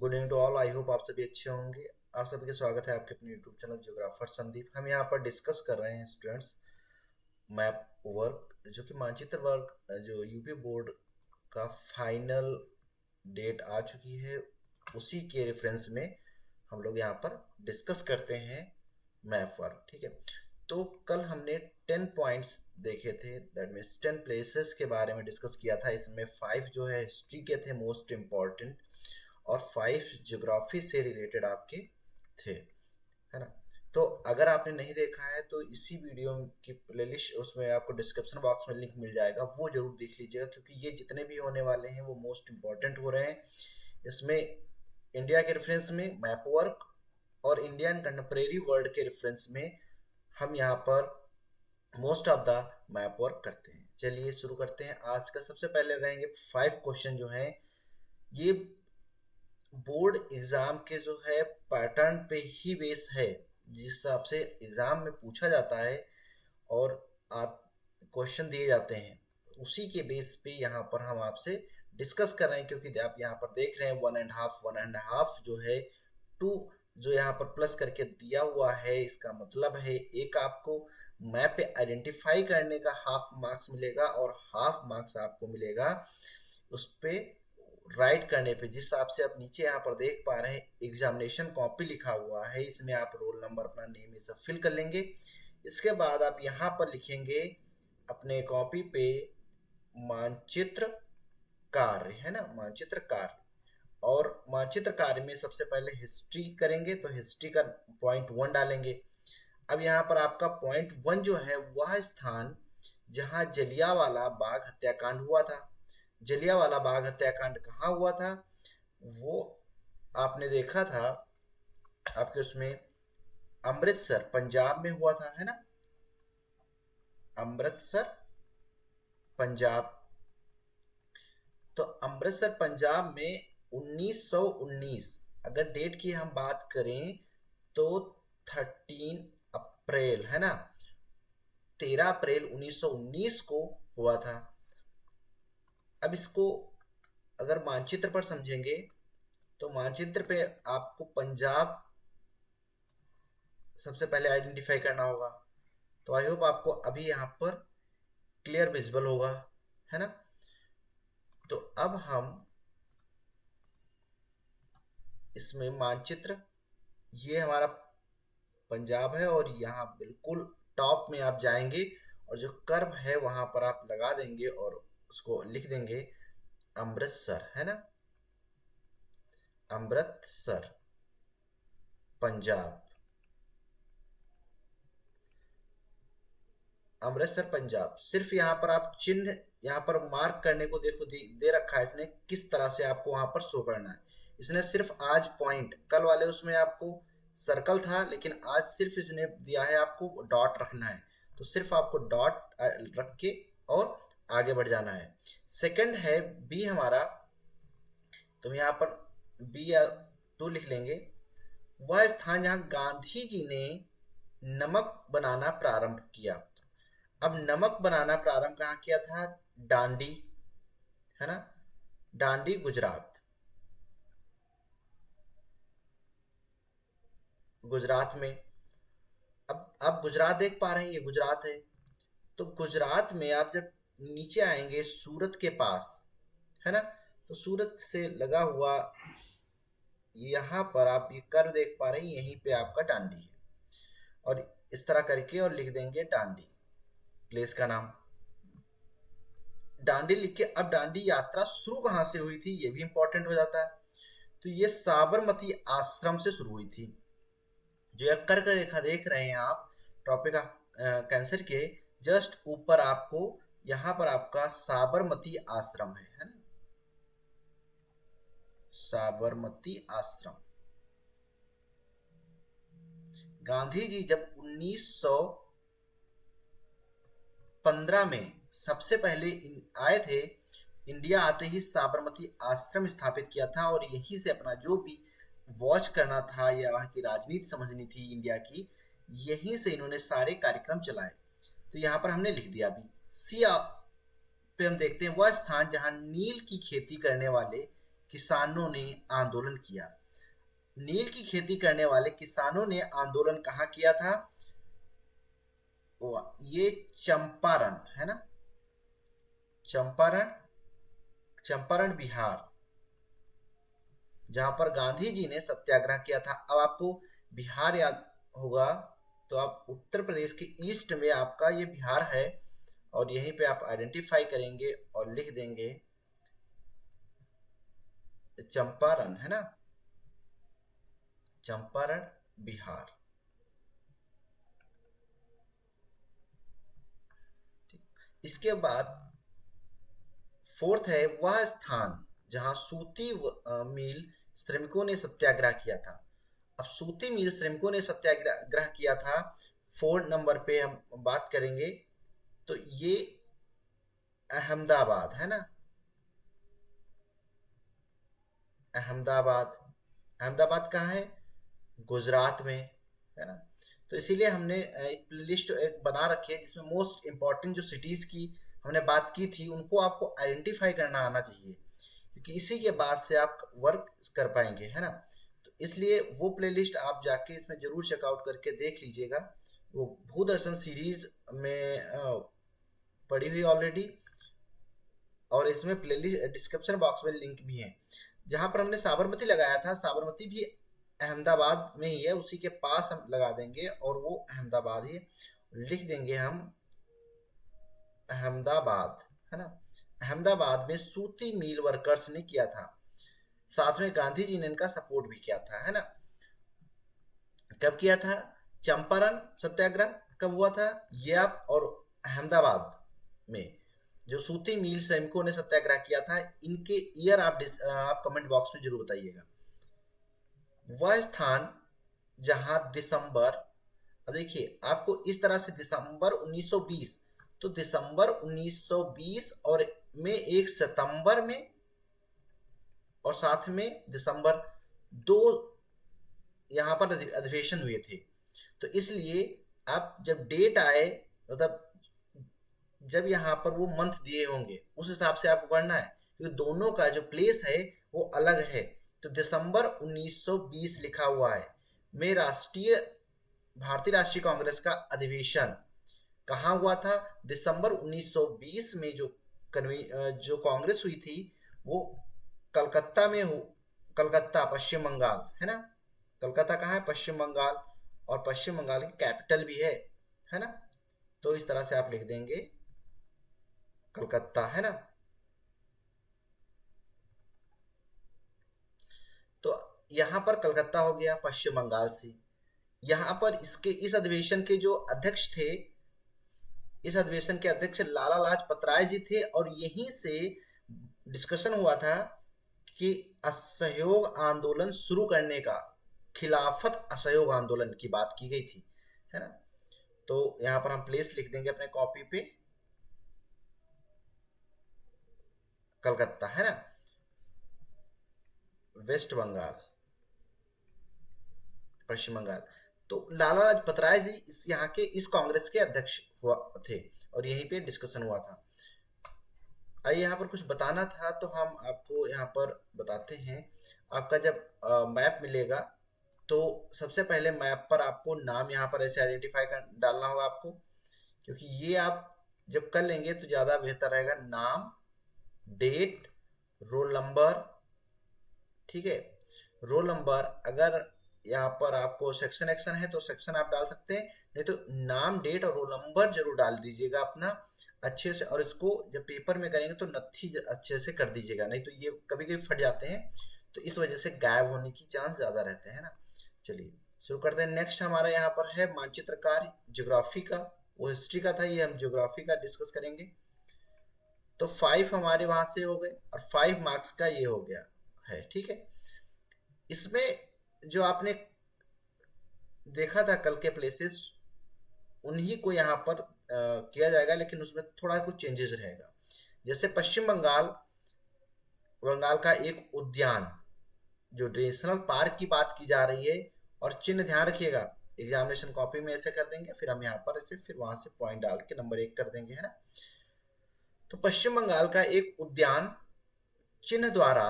Good evening to all. I hope आप सभी अच्छे होंगे। आप सभी का स्वागत है आपके अपने यूट्यूब चैनल जियोग्राफर संदीप। हम यहाँ पर डिस्कस कर रहे हैं स्टूडेंट्स मैप वर्क, जो कि मानचित्र वर्क जो यूपी बोर्ड का फाइनल डेट आ चुकी है, उसी के रेफरेंस में हम लोग यहाँ पर डिस्कस करते हैं मैप वर्क। ठीक है, तो कल हमने 10 पॉइंट्स देखे थे, दैट मीन्स 10 प्लेसेस के बारे में डिस्कस किया था। इसमें 5 जो है हिस्ट्री के थे मोस्ट इम्पॉर्टेंट, और 5 ज्योग्राफी से रिलेटेड आपके थे, है ना। तो अगर आपने नहीं देखा है तो इसी वीडियो की प्लेलिस्ट, उसमें आपको डिस्क्रिप्शन बॉक्स में लिंक मिल जाएगा, वो जरूर देख लीजिएगा, क्योंकि ये जितने भी होने वाले हैं वो मोस्ट इम्पॉर्टेंट हो रहे हैं। इसमें इंडिया के रेफरेंस में मैप वर्क और इंडियन कंटेम्प्रेरी वर्ल्ड के रेफरेंस में हम यहाँ पर most of the map work करते हैं। चलिए शुरू करते हैं। आज का सबसे पहले रहेंगे 5 क्वेश्चन जो हैं, ये बोर्ड एग्जाम के जो है पैटर्न पे ही बेस है, जिस हिसाब से एग्जाम में पूछा जाता है और क्वेश्चन दिए जाते हैं, उसी के बेस पे यहाँ पर हम आपसे डिस्कस कर रहे हैं। क्योंकि आप यहाँ पर देख रहे हैं 1.5 जो है 2 जो यहाँ पर प्लस करके दिया हुआ है, इसका मतलब है एक आपको मैप पे आइडेंटिफाई करने का हाफ मार्क्स मिलेगा और हाफ मार्क्स आपको मिलेगा उस पे राइट करने पे। जिस हिसाब से आप नीचे यहाँ पर देख पा रहे हैं एग्जामिनेशन कॉपी लिखा हुआ है, इसमें आप रोल नंबर, अपना नेम, ये सब फिल कर लेंगे। इसके बाद आप यहाँ पर लिखेंगे अपने कॉपी पे मानचित्र कार्य, है ना, मानचित्र कार्य। और मानचित्र कार्य में सबसे पहले हिस्ट्री करेंगे, तो हिस्ट्री का .1 डालेंगे। अब यहाँ पर आपका .1 जो है वह स्थान जहाँ जलियांवाला बाग हत्याकांड हुआ था। जलियांवाला बाग हत्याकांड कहाँ हुआ था, वो आपने देखा था आपके उसमें अमृतसर पंजाब में हुआ था, है ना, अमृतसर पंजाब। तो अमृतसर पंजाब में 1919, अगर डेट की हम बात करें तो 13 अप्रैल, है ना, 13 अप्रैल 1919 को हुआ था। अब इसको अगर मानचित्र पर समझेंगे तो मानचित्र पे आपको पंजाब सबसे पहले आइडेंटिफाई करना होगा। तो आई होप आपको अभी यहाँ पर क्लियर विजिबल होगा, है ना। तो अब हम इसमें मानचित्र, ये हमारा पंजाब है और यहाँ बिल्कुल टॉप में आप जाएंगे और जो कर्व है वहां पर आप लगा देंगे और उसको लिख देंगे अमृतसर, है ना, अमृतसर पंजाब, अमृतसर पंजाब। सिर्फ यहाँ पर आप चिन्ह यहाँ पर मार्क करने को देखो दे रखा है इसने, किस तरह से आपको वहां पर शो करना है। इसने सिर्फ आज पॉइंट, कल वाले उसमें आपको सर्कल था, लेकिन आज सिर्फ इसने दिया है आपको डॉट रखना है। तो सिर्फ आपको डॉट रख के और आगे बढ़ जाना है। सेकंड है बी हमारा, तो यहाँ पर बी या 2 लिख लेंगे। वह स्थान जहां गांधी जी ने नमक बनाना प्रारंभ किया। अब नमक बनाना प्रारंभ कहाँ किया था, डांडी, है ना, डांडी गुजरात, गुजरात में। अब गुजरात देख पा रहे हैं, ये गुजरात है। तो गुजरात में आप जब नीचे आएंगे सूरत के पास, है ना, तो सूरत से लगा हुआ यहाँ पर आप ये कर देख पा रहे हैं, यहीं पे आपका डांडी है। और इस तरह करके और लिख देंगे डांडी, प्लेस का नाम डांडी लिख के। अब डांडी यात्रा शुरू कहाँ से हुई थी, ये भी इंपॉर्टेंट हो जाता है। तो ये साबरमती आश्रम से शुरू हुई थी। जो यह कर्क रेखा देख रहे हैं आप टॉपिक कैंसर के जस्ट ऊपर, आपको यहाँ पर आपका साबरमती आश्रम है ना, साबरमती आश्रम। गांधी जी जब 1915 में सबसे पहले आए थे, इंडिया आते ही साबरमती आश्रम स्थापित किया था और यहीं से अपना जो भी वॉच करना था या वहाँ की राजनीति समझनी थी इंडिया की, यहीं से इन्होंने सारे कार्यक्रम चलाए। तो यहाँ पर हमने लिख दिया। अभी सी पे हम देखते हैं वह स्थान जहाँ नील की खेती करने वाले किसानों ने आंदोलन किया। नील की खेती करने वाले किसानों ने आंदोलन कहाँ किया था? ये चंपारण है ना, चंपारण, चंपारण बिहार, जहां पर गांधी जी ने सत्याग्रह किया था। अब आपको बिहार याद होगा, तो आप उत्तर प्रदेश के ईस्ट में आपका ये बिहार है, और यहीं पे आप आइडेंटिफाई करेंगे और लिख देंगे चंपारण, है ना, चंपारण बिहार। इसके बाद फोर्थ है वह स्थान जहां सूती मिल श्रमिकों ने सत्याग्रह किया था। अब सूती मिल श्रमिकों ने सत्याग्रह किया था, 4 नंबर पे हम बात करेंगे, तो ये अहमदाबाद है ना, अहमदाबाद। अहमदाबाद कहाँ है? गुजरात में, है ना। तो इसीलिए हमने एक लिस्ट एक बना रखी है जिसमें मोस्ट इंपॉर्टेंट जो सिटीज की हमने बात की थी उनको आपको आइडेंटिफाई करना आना चाहिए, क्योंकि इसी के बाद से आप वर्क कर पाएंगे, है ना। तो इसलिए वो प्लेलिस्ट आप जाके इसमें जरूर चेकआउट करके देख लीजिएगा। वो भूदर्शन सीरीज में पड़ी हुई ऑलरेडी, और इसमें प्लेलिस्ट डिस्क्रिप्शन बॉक्स में लिंक भी है। जहां पर हमने साबरमती लगाया था, साबरमती भी अहमदाबाद में ही है, उसी के पास हम लगा देंगे और वो अहमदाबाद ही लिख देंगे हम, अहमदाबाद, है ना। अहमदाबाद में सूती मिल वर्कर्स ने किया था, साथ में गांधी जी ने इनका सपोर्ट भी किया था, है ना। कब किया था? चंपारण सत्याग्रह कब हुआ था? ये आप, और अहमदाबाद में जो सूती मिल श्रमिकों ने सत्याग्रह किया था, इनके ईयर आप कमेंट बॉक्स में जरूर बताइएगा। वह स्थान जहां दिसंबर, अब देखिए आपको इस तरह से दिसंबर 1920, तो दिसंबर 1920 और में 1 सितंबर में, और साथ में दिसंबर 2 यहां पर अधिवेशन हुए थे। तो इसलिए आप जब डेट आए, मतलब जब यहाँ पर वो मंथ दिए होंगे उस हिसाब से आपको करना है, क्योंकि दोनों का जो प्लेस है वो अलग है। तो दिसंबर 1920 लिखा हुआ है में भारतीय राष्ट्रीय कांग्रेस का अधिवेशन कहाँ हुआ था? दिसंबर 1920 में जो कांग्रेस हुई थी वो कलकत्ता में हो, कलकत्ता पश्चिम बंगाल, है ना। कलकत्ता कहाँ है? पश्चिम बंगाल, और पश्चिम बंगाल की कैपिटल भी है ना। तो इस तरह से आप लिख देंगे कलकत्ता, है ना। तो यहां पर कलकत्ता हो गया पश्चिम बंगाल से। यहां पर इस अधिवेशन के जो अध्यक्ष थे, इस अधिवेशन के अध्यक्ष लाला लाजपत राय जी थे, और यहीं से डिस्कशन हुआ था कि असहयोग आंदोलन शुरू करने का, खिलाफत असहयोग आंदोलन की बात की गई थी, है ना। तो यहां पर हम प्लेस लिख देंगे अपने कॉपी पे, कलकत्ता, है ना, वेस्ट बंगाल, पश्चिम बंगाल। तो लाला लाजपत राय जी इस यहाँ के इस कांग्रेस के अध्यक्ष हुआ थे, और यहीं पे डिस्कशन हुआ था। आइए यहाँ पर कुछ बताना था तो हम आपको यहाँ पर बताते हैं। आपका जब मैप मिलेगा तो सबसे पहले मैप पर आपको नाम यहाँ पर ऐसे आइडेंटिफाई कर डालना होगा आपको, क्योंकि ये आप जब कर लेंगे तो ज़्यादा बेहतर रहेगा। नाम, डेट, रोल नंबर, ठीक है। रोल नंबर, अगर यहाँ पर आपको सेक्शन एक्शन है तो सेक्शन आप डाल सकते हैं, नहीं तो नाम, डेट और रोल नंबर जरूर डाल दीजिएगा अपना अच्छे से। और इसको जब पेपर में करेंगे तो नत्थी अच्छे से कर दीजिएगा, नहीं तो ये कभी कभी फट जाते हैं, तो इस वजह से गायब होने की चांस ज्यादा रहते हैं ना। चलिए शुरू करते हैं। नेक्स्ट हमारा यहाँ पर है मानचित्र कार्य, ज्योग्राफी का, वो हिस्ट्री का था, ये हम ज्योग्राफी का डिस्कस करेंगे। तो 5 हमारे वहां से हो गए, और 5 मार्क्स का ये हो गया है, ठीक है। इसमें जो आपने देखा था कल के प्लेसेस, उन्हीं को यहाँ पर किया जाएगा, लेकिन उसमें थोड़ा कुछ चेंजेस रहेगा। जैसे पश्चिम बंगाल, बंगाल का एक उद्यान, जो नेशनल पार्क की बात की जा रही है, और चिन्ह ध्यान रखिएगा, एग्जामिनेशन कॉपी में ऐसे कर देंगे, फिर हम यहाँ पर ऐसे फिर वहां से पॉइंट डाल के नंबर 1 कर देंगे, है ना। तो पश्चिम बंगाल का एक उद्यान चिन्ह द्वारा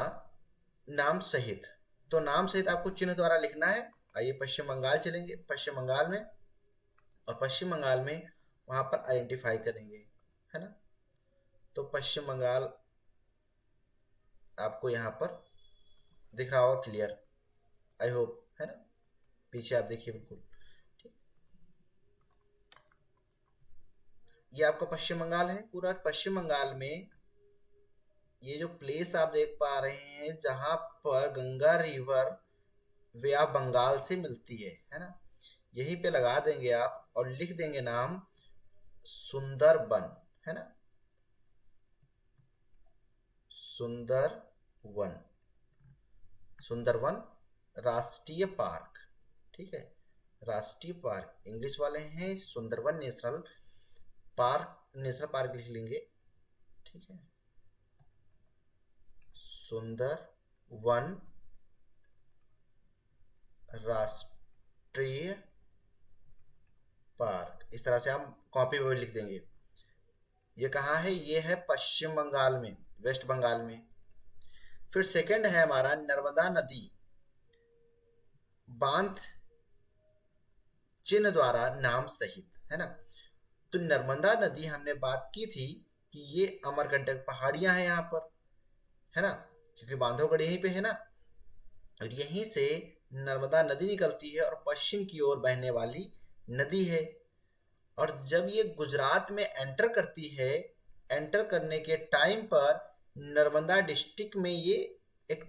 नाम सहित। तो नाम सहित आपको चिन्ह द्वारा लिखना है। आइए पश्चिम बंगाल चलेंगे, पश्चिम बंगाल में, और पश्चिम बंगाल में वहां पर आइडेंटिफाई करेंगे, है ना। तो पश्चिम बंगाल आपको यहाँ पर दिख रहा होगा क्लियर, आई होप, है ना। पीछे आप देखिए बिल्कुल ठीक। ये आपका पश्चिम बंगाल है पूरा। पश्चिम बंगाल में ये जो प्लेस आप देख पा रहे हैं जहां पर गंगा रिवर वे आप बंगाल से मिलती है ना। यहीं पे लगा देंगे आप और लिख देंगे नाम सुंदरबन, है ना, सुंदरवन, सुंदरवन राष्ट्रीय पार्क, ठीक है। राष्ट्रीय पार्क इंग्लिश वाले हैं, Sundarban national park, national park लिख लेंगे, ठीक है। सुंदरवन राष्ट्रीय पार्क, इस तरह से हम कॉपी में लिख देंगे। ये कहाँ है? ये है पश्चिम बंगाल में, वेस्ट बंगाल में। फिर सेकंड है हमारा नर्मदा नदी बांध चिन्ह द्वारा नाम सहित, है ना। तो नर्मदा नदी हमने बात की थी कि ये अमरकंटक पहाड़ियां हैं यहाँ पर, है ना, क्योंकि बांधवगढ़ यहीं पे है ना। और यहीं से नर्मदा नदी निकलती है और पश्चिम की ओर बहने वाली नदी है। और जब ये गुजरात में एंटर करती है, एंटर करने के टाइम पर नर्मदा डिस्ट्रिक्ट में ये एक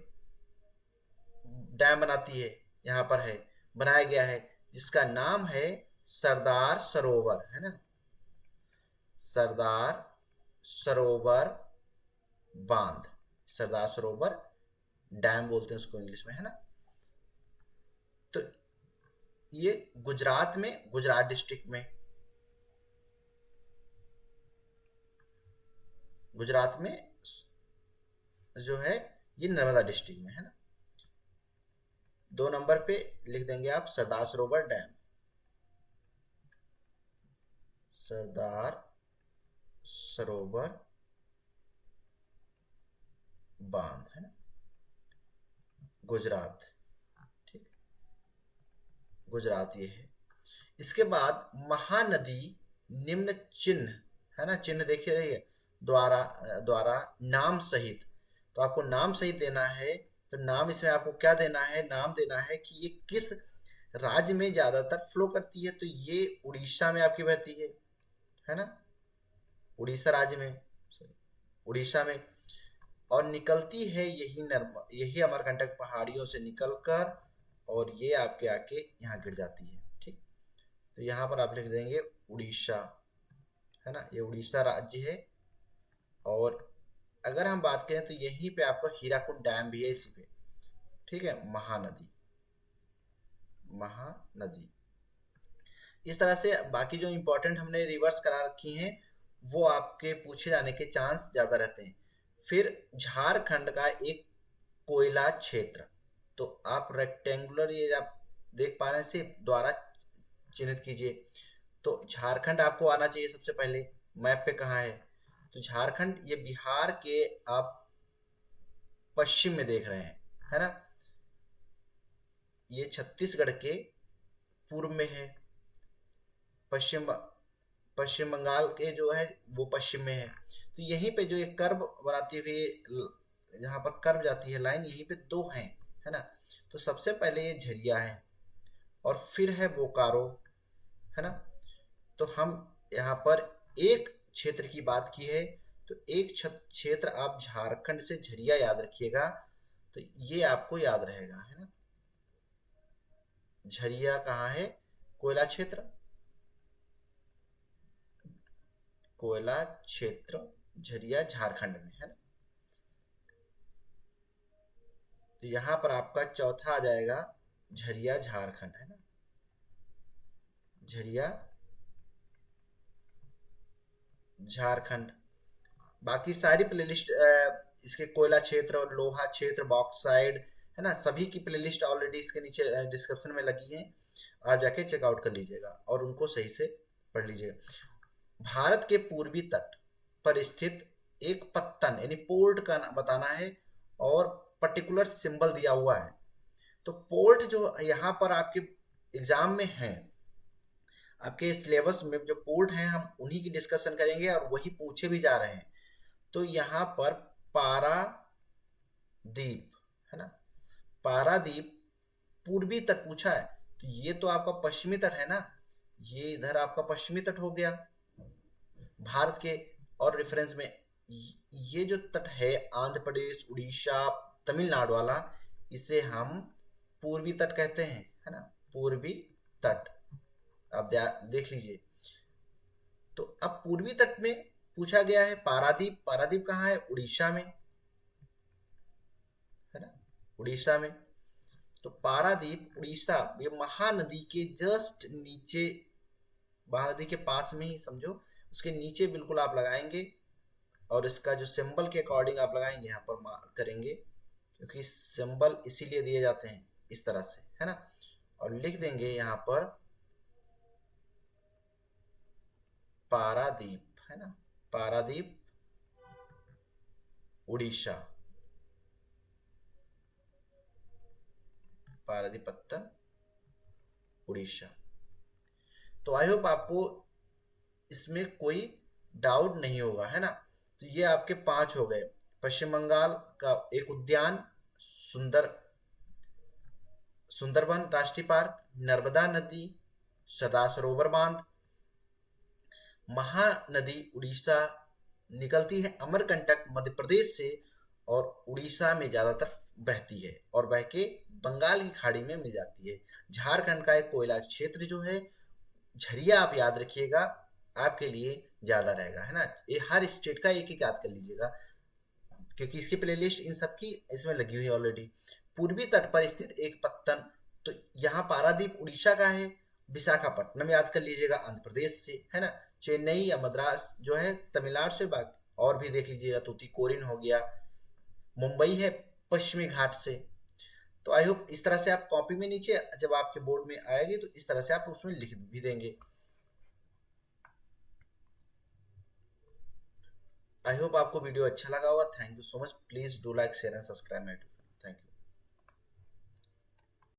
डैम बनाती है, यहाँ पर है, बनाया गया है, जिसका नाम है सरदार सरोवर, है ना, सरदार सरोवर बांध, सरदार सरोवर डैम बोलते हैं उसको इंग्लिश में, है ना। तो ये गुजरात में, गुजरात डिस्ट्रिक्ट में, गुजरात में जो है ये नर्मदा डिस्ट्रिक्ट में, है ना। 2 नंबर पे लिख देंगे आप सरदार सरोवर डैम, सरदार सरोवर बांध, है ना, गुजरात, ठीक, गुजरात ये है। इसके बाद महानदी निम्न चिन्ह, है ना, चिन्ह देखिए रहिए, द्वारा द्वारा नाम सहित। तो आपको नाम सहित देना है। तो नाम इसमें आपको क्या देना है? नाम देना है कि ये किस राज्य में ज्यादातर फ्लो करती है। तो ये उड़ीसा में आपकी बहती है ना, उड़ीसा राज्य में, उड़ीसा में, और निकलती है यही अमरकंटक पहाड़ियों से निकलकर, और ये आपके आके यहाँ गिर जाती है, ठीक। तो यहाँ पर आप लिख देंगे उड़ीसा, है ना, ये उड़ीसा राज्य है। और अगर हम बात करें तो यहीं पे आपको हीराकुंड डैम भी है इसी पे, ठीक है। महानदी, महानदी, इस तरह से बाकी जो इंपॉर्टेंट हमने रिवर्स करा रखी हैं वो आपके पूछे जाने के चांस ज्यादा रहते हैं। फिर झारखंड का एक कोयला क्षेत्र, तो आप रेक्टेंगुलर ये आप देख पा रहे हैं, से द्वारा चिन्हित कीजिए। तो झारखंड आपको आना चाहिए सबसे पहले, मैप पे कहाँ है? तो झारखंड ये बिहार के आप पश्चिम में देख रहे हैं, है ना, ये छत्तीसगढ़ के पूर्व में है। पश्चिम पश्चिम बंगाल के जो है वो पश्चिम में है। तो यहीं पे जो एक कर्व बनाती हुई, यहाँ पर कर्व जाती है लाइन, यहीं पे 2 हैं, है ना। तो सबसे पहले ये झरिया है और फिर है बोकारो, है ना। तो हम यहाँ पर एक क्षेत्र की बात की है, तो एक क्षेत्र आप झारखंड से झरिया याद रखिएगा, तो ये आपको याद रहेगा, है ना। झरिया कहाँ है? कोयला क्षेत्र, कोयला क्षेत्र झरिया झारखंड में, है ना। तो यहां पर आपका चौथा आ जाएगा झरिया झारखंड, है ना, झरिया झारखंड। बाकी सारी प्लेलिस्ट इसके कोयला क्षेत्र और लोहा क्षेत्र, बॉक्साइड, है ना, सभी की प्लेलिस्ट ऑलरेडी इसके नीचे डिस्क्रिप्शन में लगी है, आप जाके चेकआउट कर लीजिएगा और उनको सही से पढ़ लीजिएगा। भारत के पूर्वी तट पर स्थित एक पत्तन यानी पोर्ट का बताना है, और पर्टिकुलर सिंबल दिया हुआ है। तो पोर्ट जो यहाँ पर आपके एग्जाम में है, आपके सिलेबस में जो पोर्ट हैं हम उन्हीं की डिस्कशन करेंगे और वही पूछे भी जा रहे हैं। तो यहाँ पर पारादीप है ना, पारादीप पूर्वी तट पूछा है, तो ये तो आपका पश्चिमी तट है ना, ये इधर आपका पश्चिमी तट हो गया भारत के। और रेफरेंस में ये जो तट है आंध्र प्रदेश उड़ीसा तमिलनाडु वाला, इसे हम पूर्वी तट कहते हैं, है ना, पूर्वी तट। आप देख लीजिए। तो अब पूर्वी तट में पूछा गया है पारादीप। पारादीप कहाँ है? उड़ीसा में, है ना, उड़ीसा में। तो पारादीप उड़ीसा, ये महानदी के जस्ट नीचे, महानदी के पास में ही समझो, उसके नीचे बिल्कुल आप लगाएंगे और इसका जो सिंबल के अकॉर्डिंग आप लगाएंगे, यहाँ पर मार्क करेंगे, क्योंकि सिंबल इसीलिए दिए जाते हैं इस तरह से, है ना। और लिख देंगे यहाँ पर पारादीप, है ना, पारादीप उड़ीसा, पारादीपत्तन उड़ीसा। तो आई होप आपको इसमें कोई डाउट नहीं होगा, है ना। तो ये आपके 5 हो गए। पश्चिम बंगाल का एक उद्यान, सुंदरबन राष्ट्रीय पार्क, नर्मदा नदी, सरदार सरोवर बांध, महानदी उड़ीसा निकलती है अमरकंटक मध्य प्रदेश से और उड़ीसा में ज्यादातर बहती है और बह के बंगाल की खाड़ी में मिल जाती है। झारखंड का एक कोयला क्षेत्र जो है झरिया, आप याद रखिएगा, आपके लिए ज्यादा रहेगा, है ना। ये हर स्टेट का एक एक याद कर लीजिएगा, क्योंकि इसकी प्लेलिस्ट इन सब की इसमें लगी हुई है ऑलरेडी। पूर्वी तट पर स्थित एक पत्तन, तो यहाँ पारादीप उड़ीसा का है। विशाखापट्टनम याद कर लीजिएगा आंध्र प्रदेश से, है ना। चेन्नई या मद्रास जो है तमिलनाडु से, बाकी और भी देख लीजिएगा, तूतीकोरिन हो गया। मुंबई है पश्चिमी घाट से। तो आई होप इस तरह से आप कॉपी में नीचे जब आपके बोर्ड में आएगी तो इस तरह से आप उसमें लिख भी देंगे। आई होप आपको वीडियो अच्छा लगा होगा। Thank you so much. Please do like share and subscribe my